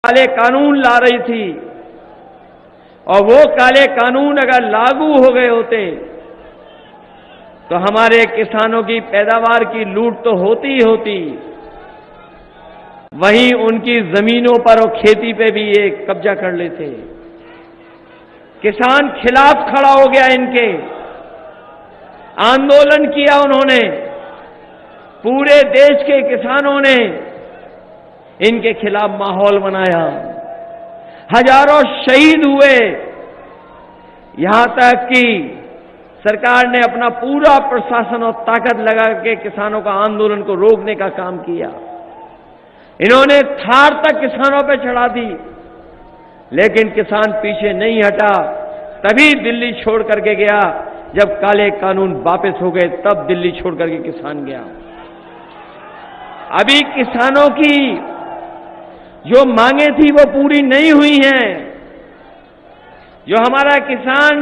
काले कानून ला रही थी, और वो काले कानून अगर लागू हो गए होते तो हमारे किसानों की पैदावार की लूट तो होती ही होती, वहीं उनकी जमीनों पर और खेती पे भी ये कब्जा कर लेते। किसान खिलाफ खड़ा हो गया, इनके आंदोलन किया उन्होंने, पूरे देश के किसानों ने इनके खिलाफ माहौल बनाया, हजारों शहीद हुए, यहां तक कि सरकार ने अपना पूरा प्रशासन और ताकत लगा के किसानों का आंदोलन को रोकने का काम किया। इन्होंने थार तक किसानों पे चढ़ा दी, लेकिन किसान पीछे नहीं हटा। तभी दिल्ली छोड़ करके गया, जब काले कानून वापस हो गए तब दिल्ली छोड़ करके किसान गया। अभी किसानों की जो मांगे थी वो पूरी नहीं हुई हैं। जो हमारा किसान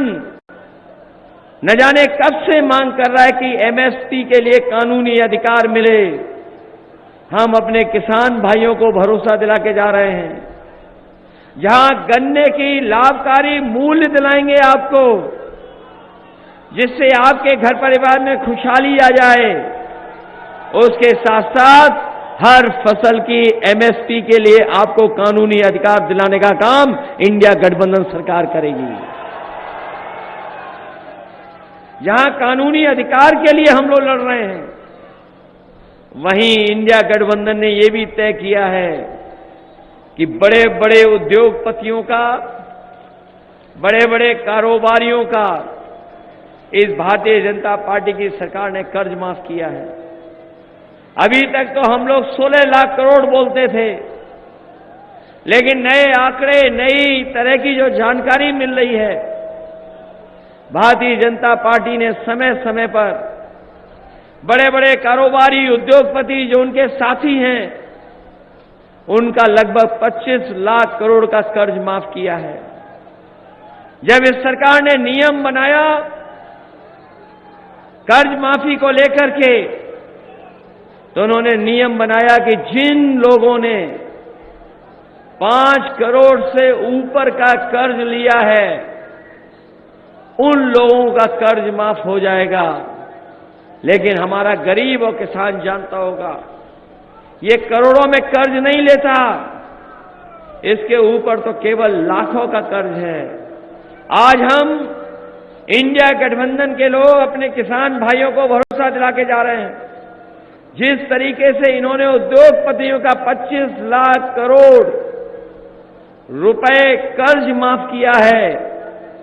न जाने कब से मांग कर रहा है कि एमएसपी के लिए कानूनी अधिकार मिले, हम अपने किसान भाइयों को भरोसा दिला के जा रहे हैं। जहां गन्ने की लाभकारी मूल्य दिलाएंगे आपको, जिससे आपके घर परिवार में खुशहाली आ जाए, उसके साथ साथ हर फसल की एमएसपी के लिए आपको कानूनी अधिकार दिलाने का काम इंडिया गठबंधन सरकार करेगी। जहां कानूनी अधिकार के लिए हम लोग लड़ रहे हैं, वहीं इंडिया गठबंधन ने यह भी तय किया है कि बड़े बड़े उद्योगपतियों का, बड़े बड़े कारोबारियों का इस भारतीय जनता पार्टी की सरकार ने कर्ज माफ किया है। अभी तक तो हम लोग 16 लाख करोड़ बोलते थे, लेकिन नए आंकड़े, नई तरह की जो जानकारी मिल रही है, भारतीय जनता पार्टी ने समय समय पर बड़े बड़े कारोबारी, उद्योगपति जो उनके साथी हैं, उनका लगभग 25 लाख करोड़ का कर्ज माफ किया है। जब इस सरकार ने नियम बनाया कर्ज माफी को लेकर के, तो उन्होंने नियम बनाया कि जिन लोगों ने 5 करोड़ से ऊपर का कर्ज लिया है, उन लोगों का कर्ज माफ हो जाएगा। लेकिन हमारा गरीब और किसान जानता होगा, ये करोड़ों में कर्ज नहीं लेता, इसके ऊपर तो केवल लाखों का कर्ज है। आज हम इंडिया गठबंधन के लोग अपने किसान भाइयों को भरोसा दिला के जा रहे हैं। जिस तरीके से इन्होंने उद्योगपतियों का 25 लाख करोड़ रुपए कर्ज माफ किया है,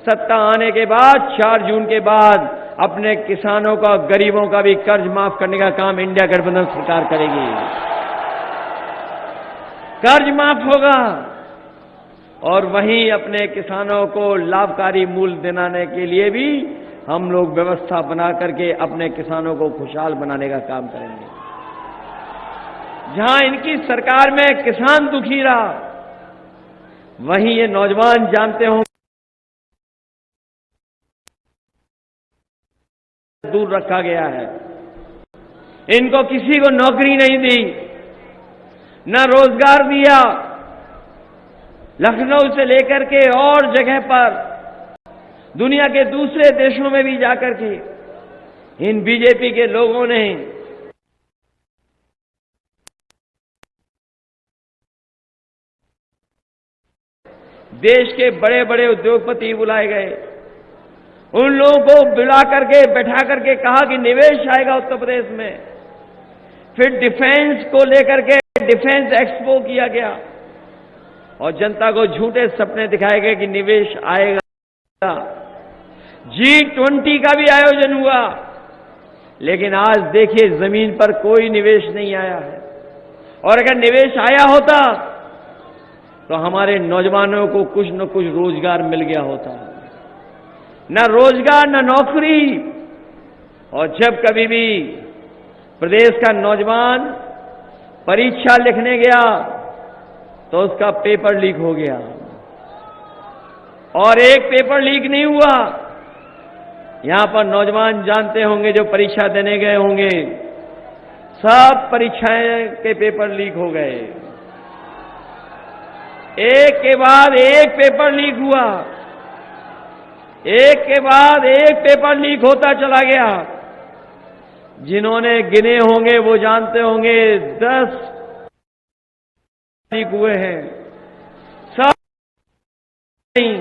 सत्ता आने के बाद 4 जून के बाद अपने किसानों का, गरीबों का भी कर्ज माफ करने का काम इंडिया गठबंधन सरकार करेगी। कर्ज माफ होगा और वहीं अपने किसानों को लाभकारी मूल्य दिलाने के लिए भी हम लोग व्यवस्था बना करके अपने किसानों को खुशहाल बनाने का काम करेंगे। जहां इनकी सरकार में किसान दुखी रहा, वहीं ये नौजवान जानते होंगे दूर रखा गया है। इनको किसी को नौकरी नहीं दी, न रोजगार दिया। लखनऊ से लेकर के और जगह पर, दुनिया के दूसरे देशों में भी जाकर के इन बीजेपी के लोगों ने देश के बड़े बड़े उद्योगपति बुलाए गए, उन लोगों को बुला करके, बैठा करके कहा कि निवेश आएगा उत्तर प्रदेश में। फिर डिफेंस को लेकर के डिफेंस एक्सपो किया गया और जनता को झूठे सपने दिखाए गए कि निवेश आएगा। G20 का भी आयोजन हुआ, लेकिन आज देखिए जमीन पर कोई निवेश नहीं आया है। और अगर निवेश आया होता तो हमारे नौजवानों को कुछ न कुछ रोजगार मिल गया होता। न रोजगार, न नौकरी। और जब कभी भी प्रदेश का नौजवान परीक्षा लिखने गया तो उसका पेपर लीक हो गया। और एक पेपर लीक नहीं हुआ, यहां पर नौजवान जानते होंगे जो परीक्षा देने गए होंगे, सब परीक्षाएं के पेपर लीक हो गए। एक के बाद एक पेपर लीक हुआ, एक के बाद एक पेपर लीक होता चला गया। जिन्होंने गिने होंगे वो जानते होंगे 10 लीक हुए हैं, सब नहीं,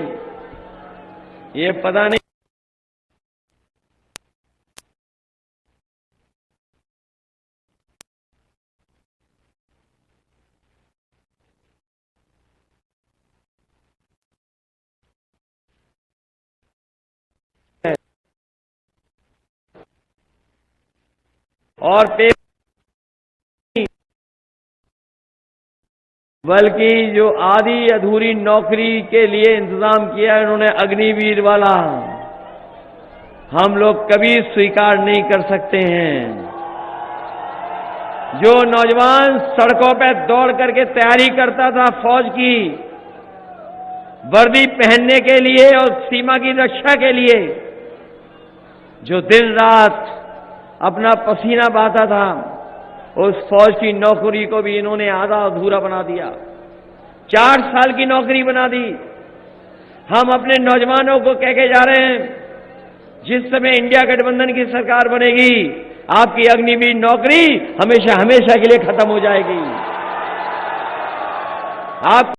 ये पता नहीं और पेपर, बल्कि जो आधी अधूरी नौकरी के लिए इंतजाम किया है इन्होंने अग्निवीर वाला, हम लोग कभी स्वीकार नहीं कर सकते हैं। जो नौजवान सड़कों पर दौड़ करके तैयारी करता था फौज की वर्दी पहनने के लिए और सीमा की रक्षा के लिए, जो दिन रात अपना पसीना बहाता था, उस फौज की नौकरी को भी इन्होंने आधा अधूरा बना दिया, 4 साल की नौकरी बना दी। हम अपने नौजवानों को कह के जा रहे हैं, जिस समय इंडिया गठबंधन की सरकार बनेगी, आपकी अग्निवीर नौकरी हमेशा हमेशा के लिए खत्म हो जाएगी। आप